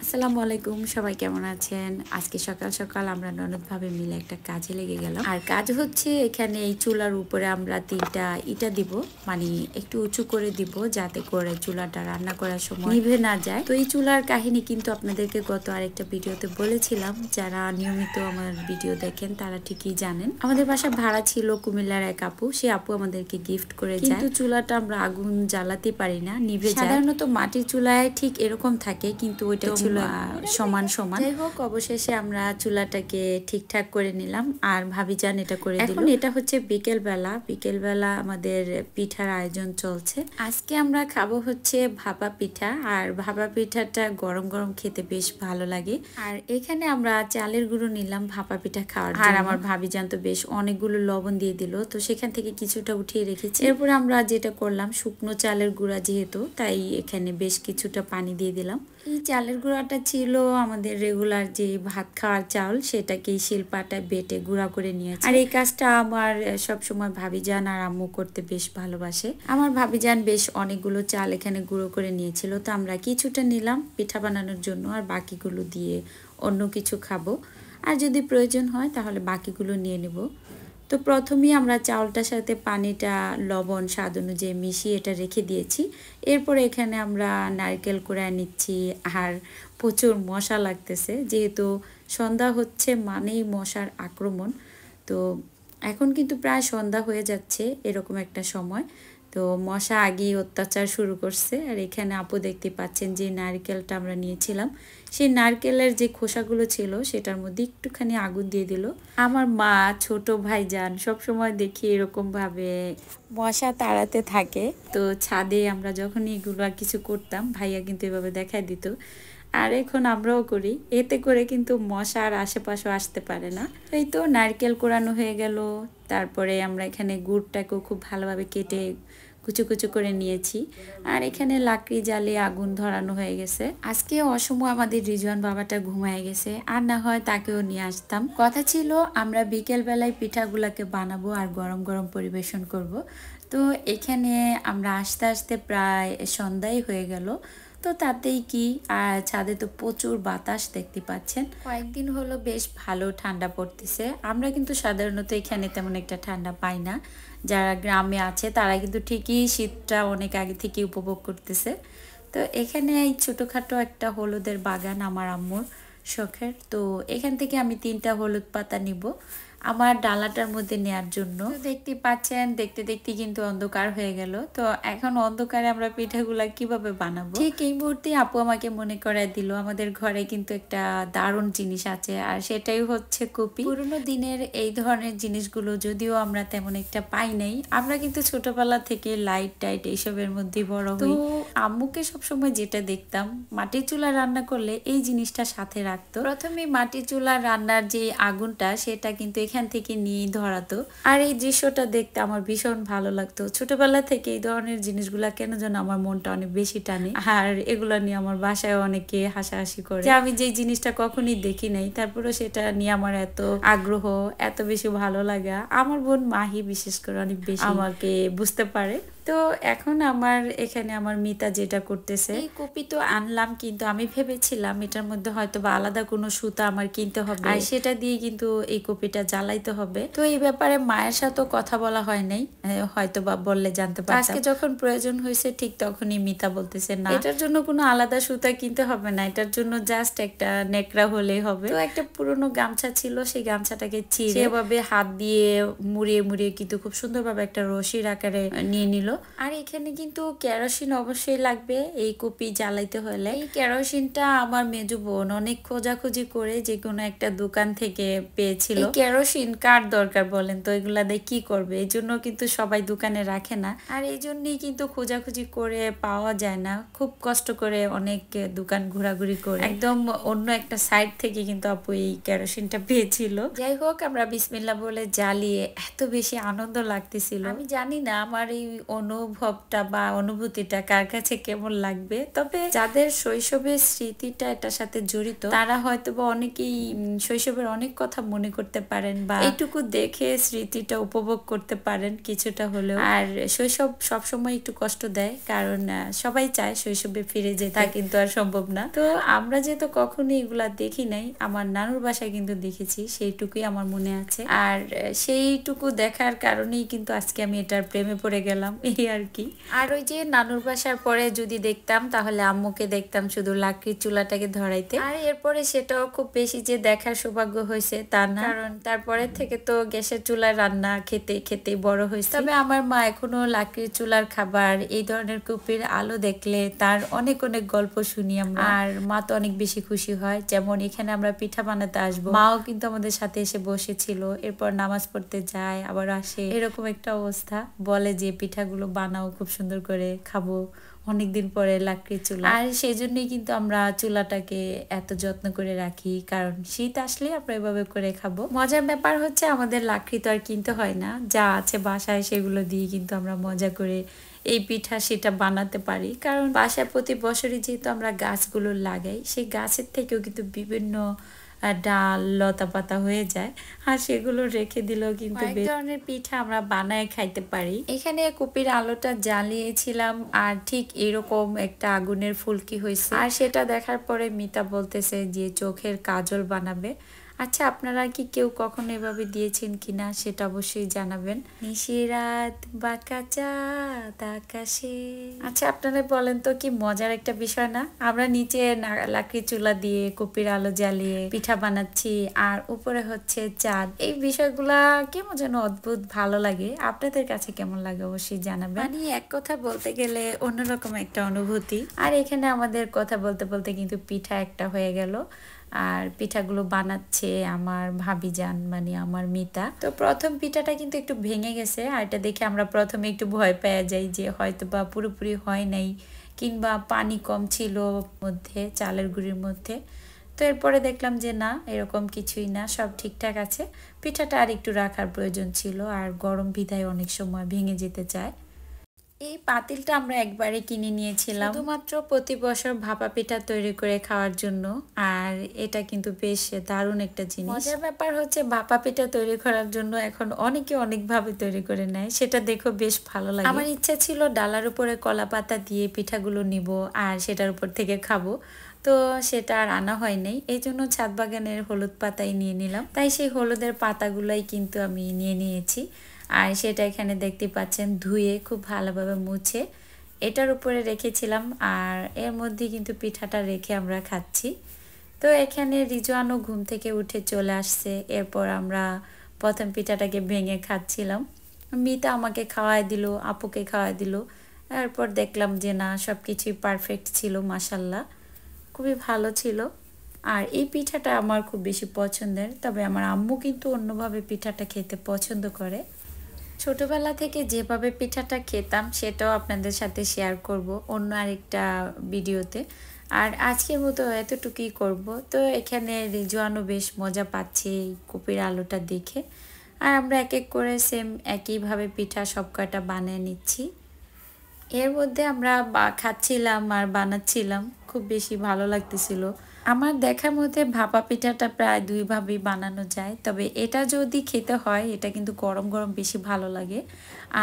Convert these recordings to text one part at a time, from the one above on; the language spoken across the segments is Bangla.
আসসালামু আলাইকুম, সবাই কেমন আছেন? আজকে সকাল সকাল আমরা ননদ ভাবে মিলে একটা কাজে লেগে গেলাম। আর কাজ হচ্ছে এখানে এই চুলার উপরে আমরা ৩টা ইটা দিব, মানে একটু উঁচু করে দিব যাতে করে চুলাটা রান্না করার সময় নিভে না যায়। তো এই চুলার কাহিনী কিন্তু আপনাদেরকে গত আরেকটা ভিডিওতে বলেছিলাম। যারা নিয়মিত আমার ভিডিও দেখেন তারা ঠিকই জানেন। আমাদের বাসা ভাড়া ছিল কুমিল্লার এক আপু, সে আপু আমাদেরকে গিফট করে যায়। কিন্তু চুলাটা আমরা আগুন জ্বালাতে পারি না, নিভে যায়। সাধারণত মাটির চুলায় ঠিক এরকম থাকে, কিন্তু ওইটা ছিল সমান সমান। যাই হোক, অবশেষে আমরা চুলাটাকে ঠিকঠাক করে নিলাম আর ভাবিজান এটা করে দিল। এখন এটা হচ্ছে বিকেলবেলা আমাদের পিঠার আয়োজন চলছে। আজকে আমরা খাবো হচ্ছে ভাপা পিঠা, আর ভাপা পিঠাটা গরম গরম খেতে বেশ ভালো লাগে। আর এখানে আমরা চালের গুঁড়ো নিলাম ভাপা পিঠা খাওয়ার জন্য। আর আমার ভাবিজান তো বেশ অনেকগুলো লবণ দিয়ে দিল, তো সেখান থেকে কিছুটা উঠিয়ে রেখেছি। এরপর আমরা যেটা করলাম, শুকনো চালের গুঁড়া যেহেতু, তাই এখানে বেশ কিছুটা পানি দিয়ে দিলাম। এই চালের গুঁড়াটা ছিল আমাদের রেগুলার যে ভাত খাওয়ার চাউল, সেটাকে শিলপাটায় বেটে গুঁড়া করে নিয়েছি। আর এই কাজটা আমার সবসময় ভাবিজান আর আম্মু করতে বেশ ভালোবাসে। আমার ভাবিজান বেশ অনেকগুলো চাল এখানে গুঁড়ো করে নিয়েছিল, তো আমরা কিছুটা নিলাম পিঠা বানানোর জন্য, আর বাকিগুলো দিয়ে অন্য কিছু খাবো। আর যদি প্রয়োজন হয় তাহলে বাকিগুলো নিয়ে নেব। তো প্রথমেই আমরা চাউলটার সাথে পানিটা লবণ স্বাদ অনুযায়ী মিশিয়ে এটা রেখে দিয়েছি। এরপর এখানে আমরা নারকেল কুড়ায় নিচ্ছি, আর প্রচুর মশা লাগতেছে যেহেতু সন্ধ্যা হচ্ছে মানেই মশার আক্রমণ। তো এখন কিন্তু প্রায় সন্ধ্যা হয়ে যাচ্ছে এরকম একটা সময়, তো মশা আগেই অত্যাচার শুরু করছে। আর এখানে আপু দেখতে পাচ্ছেন যে নারকেলটা আমরা নিয়েছিলাম, সেই নারকেলের যে খোসাগুলো ছিল সেটার মধ্যে একটুখানি আগুন দিয়ে দিল। আমার মা, ছোট ভাইজান সবসময় দেখি এরকমভাবে মশা তাড়াতে থাকে। তো ছাদে আমরা যখন এগুলো কিছু করতাম, ভাইয়া কিন্তু এভাবে দেখাই দিত, আর এখন আমরাও করি। এতে করে কিন্তু মশা আর আশেপাশে আসতে পারে না। এই তো নারকেল কোরানো হয়ে গেল। তারপরে আমরা এখানে গুড়টাকেও খুব ভালোভাবে কেটে কুচু কুচু করে নিয়েছি। আর এখানে লাকড়ি জ্বালিয়ে আগুন ধরানো হয়ে গেছে। আজকে অসময় আমাদের রিজওয়ান বাবাটা ঘুমায় গেছে, আর না হয় তাকেও নিয়ে আসতাম। কথা ছিল আমরা বিকেল বেলায় পিঠাগুলাকে বানাবো আর গরম গরম পরিবেশন করব। তো এখানে আমরা আস্তে আস্তে প্রায় সন্ধ্যাই হয়ে গেল। তো তাতেই কি, আর ছাদে তো প্রচুর বাতাস দেখতে পাচ্ছেন। কয়েকদিন হলো বেশ ভালো ঠান্ডা পড়তেছে। আমরা কিন্তু সাধারণত এখানে তেমন একটা ঠান্ডা পাই না। যারা গ্রামে আছে তারা কিন্তু ঠিকই শীতটা অনেক আগে থেকে উপভোগ করতেছে। তো এখানে এই ছোটোখাটো একটা হলুদের বাগান আমার আম্মুর শখের। তো এখান থেকে আমি 3টা হলুদ পাতা নিব আমার ডালাটার মধ্যে নেয়ার জন্য। দেখতে পাচ্ছেন দেখতে দেখতে কিন্তু অন্ধকার হয়ে গেল। তো এখন অন্ধকারে আমরা পিঠাগুলা কিভাবে বানাবো, ঠিক এই মুহূর্তে আপু আমাকে মনে করায় দিল আমাদের ঘরে কিন্তু একটা দারুণ জিনিস আছে, আর সেটাই হচ্ছে কপি। পুরোনো দিনের এই ধরনের জিনিসগুলো যদিও আমরা তেমন একটা পাই নাই, আমরা কিন্তু ছোটবেলা থেকে লাইট টাইট এইসবের মধ্যে বড় হই। তো আম্মুকে সবসময় যেটা দেখতাম, মাটির চুলা রান্না করলে এই জিনিসটা সাথে রাখতো। প্রথমে মাটির চুলা রান্নার যে আগুনটা সেটা কিন্তু এখান থেকে নিয়ে ধরাতো, আর এই দৃশ্যটা দেখতে আমার ভীষণ ভালো লাগতো। ছোটবেলা থেকে এই ধরনের জিনিসগুলা কেন যেন আমার মনটা অনেক বেশি টানে, আর এগুলা নিয়ে আমার বাসায় অনেকে হাসাহাসি করে যে আমি যে জিনিসটা কখনই দেখি নাই, তারপরে সেটা নিয়ে আমার এত আগ্রহ, এত বেশি ভালো লাগা। আমার বোন মাহি বিশেষ করে অনেক বেশি আমাকে বুঝতে পারে। তো এখন এখানে আমার মিতা যেটা করতেছে, এই কপি তো আনলাম, কিন্তু আমি ভেবেছিলাম এটার মধ্যে হয়তো বা আলাদা কোনো সুতা আমার কিনতে হবে, আর সেটা দিয়ে কিন্তু এই কপিটা জ্বালাইতে হবে। তো এই ব্যাপারে মায়ের সাথেও কথা বলা হয় নাই, হয়তো বা বললে জানতে পারতাম। আজকে যখন প্রয়োজন হয়েছে ঠিক তখনই মিতা বলতেছে না, এটার জন্য কোনো আলাদা সুতা কিনতে হবে না, এটার জন্য জাস্ট একটা নেকড়া হলেই হবে। তো একটা পুরনো গামছা ছিল, সেই গামছাটাকে ছিঁড়ে এভাবে হাত দিয়ে মুড়িয়ে মুড়িয়ে কিন্তু খুব সুন্দরভাবে একটা রশির আকারে নিয়ে নিল। আর এখানে কিন্তু কেরোসিন অবশ্যই লাগবে এই কপি জ্বালাইতে হলে। এই কেরোসিনটা আমার মেজো বোন অনেক খোঁজাখুঁজি করে যে কোনো একটা দোকান থেকে পেয়েছিল। কেরোসিন কার দরকার বলেন তো, এগুলা দিয়ে কি করবে? এই জন্য কিন্তু সবাই দোকানে রাখে না, আর এই জন্যই কিন্তু খোঁজাখুঁজি করে পাওয়া যায় না। খুব কষ্ট করে অনেক দোকান ঘোরাঘুরি করে একদম অন্য একটা সাইড থেকে কিন্তু আপু এই কেরোসিনটা পেয়েছিল। যাই হোক, আমরা বিসমিল্লাহ বলে জ্বালিয়ে এত বেশি আনন্দ লাগতেছিল। আমি জানি না আমার এই অনুভবটা বা অনুভূতিটা কার কাছে কেমন লাগবে। তবে যাদের শৈশবের স্মৃতিটা এটার সাথে জড়িত তারা হয়তো বা অনেকেই শৈশবের অনেক কথা মনে করতে পারেন বা এইটুকু দেখে স্মৃতিটা উপভোগ করতে পারেন কিছুটা হলেও। আর শৈশব সবসময় একটু কষ্ট দেয়, কারণ সবাই চায় শৈশবে ফিরে যেতে, তা কিন্তু আর সম্ভব না। তো আমরা যেহেতু কখনো এগুলা দেখি নাই, আমার নানুর বাসায় কিন্তু দেখেছি, সেইটুকুই আমার মনে আছে। আর সেইটুকু দেখার কারণেই কিন্তু আজকে আমি এটার প্রেমে পড়ে গেলাম, এই আর কি। আর ওই যে নানুর বাসার পরে যদি দেখতাম তাহলে আম্মুকে দেখতাম শুধু লাকড়ির চুলাটাকে ধরাইতে। আর এরপরে সেটাও খুব বেশি যে দেখার সৌভাগ্য হয়েছে তা না, কারণ তারপরে থেকে তো গ্যাসের চুলায় রান্না খেতে খেতে বড় হয়েছে। তবে আমার মা এখনো লাকড়ির চুলার খাবার, এই ধরনের কুপির আলো দেখলে তার অনেক অনেক গল্প শুনি আমরা। আর মা তো অনেক বেশি খুশি হয়। যেমন এখানে আমরা পিঠা বানাতে আসবো, মাও কিন্তু আমাদের সাথে এসে বসেছিল, এরপর নামাজ পড়তে যায় আবার আসে, এরকম একটা অবস্থা। বলে যে পিঠাগুলো বানাও, খুব সুন্দর করে খাবো অনেকদিন পরে লাকড়ির চুলা। আর সেই জন্যই কিন্তু আমরা চুলাটাকে এত যত্ন করে রাখি, কারণ শীত আসলে আমরা এভাবে করে খাবো। মজার ব্যাপার হচ্ছে আমাদের লাকড়ি তো আর কিনতে হয় না, যা আছে বাসায় সেগুলো দিয়ে কিন্তু আমরা মজা করে এই পিঠা সেটা বানাতে পারি। কারণ বাসায় প্রতি বছরই যেহেতু আমরা গাছগুলো লাগাই, সেই গাছের থেকেও কিন্তু বিভিন্ন ডাল লতা পাতা হয়ে যায়, আর সেগুলো রেখে দিলেও কিন্তু বেশ ধরনের পিঠা আমরা বানায় খাইতে পারি। এখানে কুপির আলোটা জ্বালিয়েছিলাম আর ঠিক এরকম একটা আগুনের ফুলকি হয়েছে, আর সেটা দেখার পরে মিতা বলতেছে যে চোখের কাজল বানাবে। আচ্ছা, আপনারা কি কেউ কখনো এভাবে দিয়েছেন কিনা সেটা অবশ্যই জানাবেন। নিশিরাত বাঁকা চাঁদ আকাশে। আচ্ছা, আপনারা বলেন তো, কি মজার একটা বিষয় না? আমরা নিচে লাকড়ি চুলা দিয়ে কুপির আলো জ্বালিয়ে পিঠা বানাচ্ছি, আর উপরে হচ্ছে চাঁদ। এই বিষয়গুলা কেমন যেন অদ্ভুত ভালো লাগে। আপনাদের কাছে কেমন লাগে অবশ্যই জানাবেন। মানে এক কথা বলতে গেলে অন্যরকম একটা অনুভূতি। আর এখানে আমাদের কথা বলতে বলতে কিন্তু পিঠা একটা হয়ে গেল, আর পিঠাগুলো বানাচ্ছে আমার ভাবি যান, মানে আমার মিতা। তো প্রথম পিঠাটা কিন্তু একটু ভেঙে গেছে, আর এটা দেখে আমরা প্রথমে একটু ভয় পেয়ে যাই যে হয়তো বা পুরোপুরি হয় নাই, কিংবা পানি কম ছিল মধ্যে, চালের গুঁড়ির মধ্যে। তো এরপরে দেখলাম যে না, এরকম কিছুই না, সব ঠিকঠাক আছে। পিঠাটা আর একটু রাখার প্রয়োজন ছিল, আর গরম বিধায় অনেক সময় ভেঙে যেতে চায়। এই পাতিলটা আমরা একবারে কিনে নিয়েছিলাম শুধুমাত্র প্রতি বছর ভাপা পিঠা তৈরি করে খাওয়ার জন্য। আর এটা কিন্তু বেশ দারুণ একটা জিনিস। মজার ব্যাপার হচ্ছে ভাপা পিঠা তৈরি করার জন্য এখন অনেকে অনেকভাবে তৈরি করে নেয়, সেটা দেখো বেশ ভালো লাগে। আমার ইচ্ছা ছিল ডালার উপরে কলা পাতা দিয়ে পিঠাগুলো নিব আর সেটার উপর থেকে খাবো, তো সেটা আর আনা হয় নাই। এই জন্য ছাদ বাগানের হলুদ পাতাই নিয়ে নিলাম। তাই সেই হলুদের পাতাগুলাই কিন্তু আমি নিয়ে নিয়েছি, আর সেটা এখানে দেখতে পাচ্ছেন ধুয়ে খুব ভালোভাবে মুছে এটার উপরে রেখেছিলাম। আর এর মধ্যে কিন্তু পিঠাটা রেখে আমরা খাচ্ছি। তো এখানে রিজওয়ানও ঘুম থেকে উঠে চলে আসছে। এরপর আমরা প্রথম পিঠাটাকে ভেঙে খাচ্ছিলাম। মিতা আমাকে খাওয়াই দিল, আপুকে খাওয়াই দিল। এরপর দেখলাম যে না, সব কিছুই পারফেক্ট ছিল, মাশাল্লাহ খুবই ভালো ছিল। আর এই পিঠাটা আমার খুব বেশি পছন্দের, তবে আমার আম্মু কিন্তু অন্যভাবে পিঠাটা খেতে পছন্দ করে। ছোটবেলা থেকে যেভাবে পিঠাটা খেতাম সেটাও আপনাদের সাথে শেয়ার করব অন্য আরেকটা ভিডিওতে। আর আজকের মতো এতটুকুই করব। তো এখানে রিজওয়ানও বেশ মজা পাচ্ছে এই কুপির আলোটা দেখে। আর আমরা এক এক করে সেম একইভাবে পিঠা সব কয়টা বানিয়ে নিচ্ছি। এর মধ্যে আমরা খাচ্ছিলাম আর বানাচ্ছিলাম, খুব বেশি ভালো লাগতেছিল। আমার দেখার মধ্যে ভাপা পিঠাটা প্রায় দুইভাবেই বানানো যায়, তবে এটা যদি খেতে হয় এটা কিন্তু গরম গরম বেশি ভালো লাগে।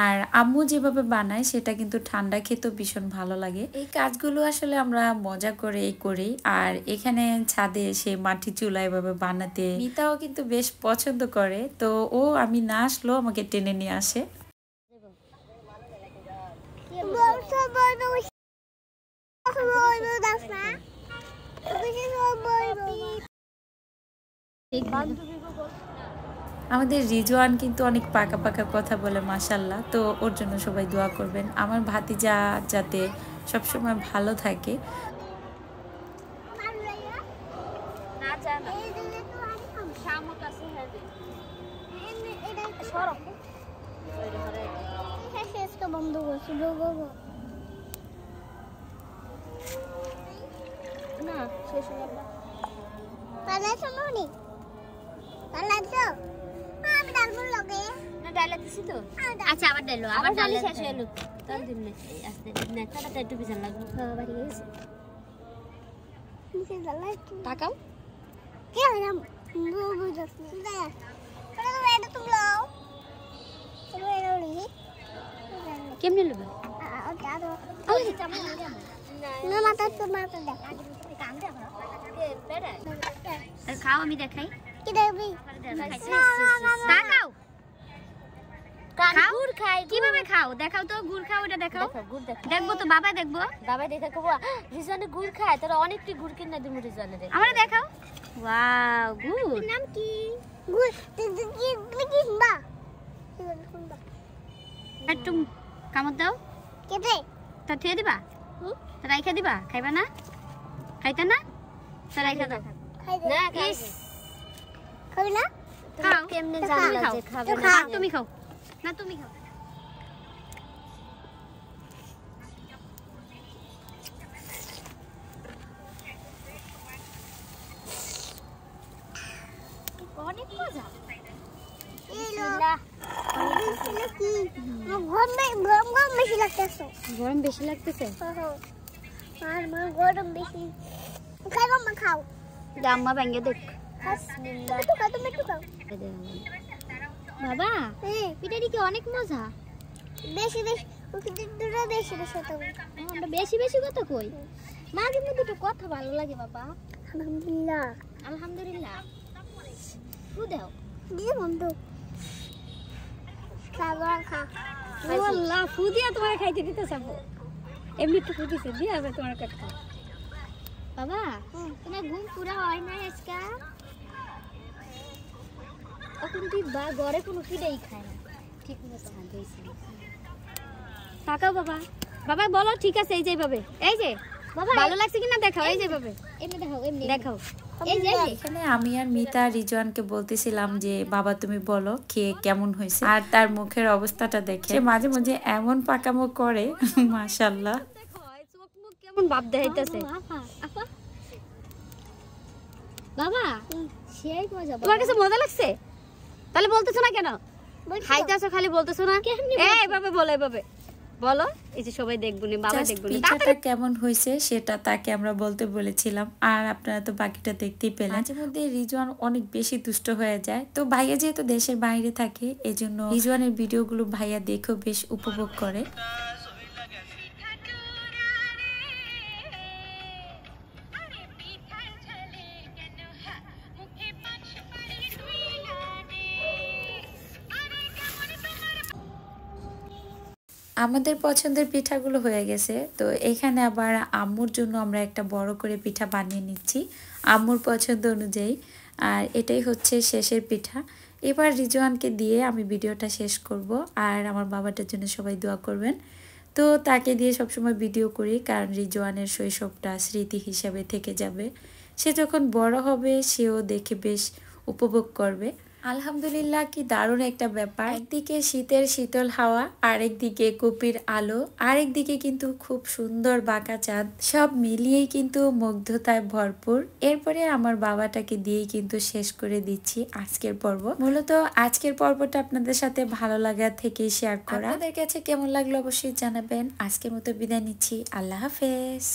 আর আম্মু যেভাবে বানায় সেটা কিন্তু ঠান্ডা খেতেও ভীষণ ভালো লাগে। এই কাজগুলো আসলে আমরা মজা করে করি। আর এখানে ছাদে এসে মাটি চুলা এভাবে বানাতে মিতাও কিন্তু বেশ পছন্দ করে, তো ও আমি না আসলেও আমাকে টেনে নিয়ে আসে। আমাদের রিজওয়ান কিন্তু অনেক পাকা পাকা কথা বলে, মাশাল্লাহ। তো ওর জন্য সবাই দোয়া করবেন, আমার ভাতিজা যাতে সবসময় ভালো থাকে। না শেষ হয়ে গেল। পালাইছো মনি? পালাইছো? আমি ডালবো লগে। না ডালা দিছি তো। আচ্ছা আবার ডালো, আবার ডালা শেষ হলো। তার দিন আসতে নেতাটা একটু পিছন লাগবে বাড়ি গেছে নিচে জ্বালাই তাকাও কে আরাম বুবু যাচ্ছে দাঁড়া তাহলে এটা তুমি লাও তুমি এটা লিখি কেমনে নেবে না মাথা তো মাথা দেখ খাও আমি দেখাই কি দেখবি তাকাও গুড় খাই কিভাবে খাও দেখাও তো গুড় খাও এটা দেখাও দেখবো তো বাবা দেখবো বাবা দেখে কব রিজনে গুড় খায় তোরা অনেকটি গুড় কিনে দিমু রিজনে রে আমরা দেখাও ওয়াও গুড় নাম কি গুড তুমি কি বা একটু কামড় দাও কেটে তা ঠিয়ে দিবা তা রাইখা দিবা খাইবা না খাইতা না তা রাইখা দাও খাই দে না খাবি না খাও কেমনে জানলা যে খাবে না তুমি খাও না তুমি খাও অনেক মজা গরম বেশি লাগতেছে গরম বেশি লাগতেছে আর মা গরম বেশি খাই মা খাও আম্মা ভেঙে দেখ তুমি একটু খাও বাবা পিঠাটি কি অনেক মজা বেশি বেশি দুটো বেশি বেশি তো আমরা বেশি বেশি কথা কই মাঝে মধ্যে দুটো কথা ভালো লাগে বাবা আলহামদুলিল্লাহ আলহামদুলিল্লাহ ফু দাও দিয়ে বন্ধু খাবার খা আল্লাহ ফু দিয়া তোমার খাইতে দিতে চাবো এমনি তো ফু দিছে দিয়ে আবার তোমার কাছে খাও বাবা তোমার ঘুম পুরা হয় না আজকে এখন তুই বা ঘরে কোনো পিঠাই খায় না ঠিক মতো হইছে তাকাও বাবা বাবা বলো ঠিক আছে এই যে ভাবে এই যে বাবা ভালো লাগছে কিনা দেখাও এই যে ভাবে এমনি দেখাও এমনি দেখাও এই যে এখানে আমি আর মিতা রিজওয়ানকে বলতেছিলাম যে বাবা তুমি বলো খেয়ে কেমন হয়েছে আর তার মুখের অবস্থাটা দেখে সে মাঝে মাঝে এমন পাকামো করে মাশাআল্লাহ দেখো চোখ মুখ কেমন ভাব দেখাইতেছে বাবা সেই মজা তোমার কাছে মজা লাগছে তাহলে বলতেছ না কেন খাইতেছো খালি বলতেছ না এইভাবে বলো এইভাবে বলো এই যে সবাই দেখবো না বাবা দেখবো না পিঠাটা কেমন হয়েছে সেটা তাকে আমরা বলতে বলেছিলাম আর আপনারা তো বাকিটা দেখতেই পেলেন মাঝে মধ্যে রিজওয়ান অনেক বেশি দুষ্ট হয়ে যায় তো ভাইয়া যেহেতু দেশের বাইরে থাকে এজন্য রিজওয়ানের ভিডিওগুলো ভাইয়া দেখেও বেশ উপভোগ করে আমাদের পছন্দের পিঠাগুলো হয়ে গেছে তো এখানে আবার আম্মুর জন্য আমরা একটা বড় করে পিঠা বানিয়ে নিচ্ছি আম্মুর পছন্দ অনুযায়ী আর এটাই হচ্ছে শেষের পিঠা এবার রিজওয়ানকে দিয়ে আমি ভিডিওটা শেষ করব আর আমার বাবাটার জন্য সবাই দোয়া করবেন তো তাকে দিয়ে সবসময় ভিডিও করি কারণ রিজওয়ানের শৈশবটা স্মৃতি হিসাবে থেকে যাবে সে যখন বড় হবে সেও দেখে বেশ উপভোগ করবে আলহামদুলিল্লাহ কি দারুণ একটা ব্যাপার একদিকে শীতের শীতল হাওয়া আরেকদিকে কুপির আলো আরেকদিকে কিন্তু খুব সুন্দর বাঁকা চাঁদ সব মিলিয়েই কিন্তু মুগ্ধতায় ভরপুর এরপরে আমার বাবাটাকে দিয়েই কিন্তু শেষ করে দিচ্ছি আজকের পর্ব মূলত আজকের পর্বটা আপনাদের সাথে ভালো লাগা থেকেই শেয়ার করা আপনাদের কাছে কেমন লাগলো অবশ্যই জানাবেন আজকের মতো বিদায় নিচ্ছি আল্লাহ হাফেজ।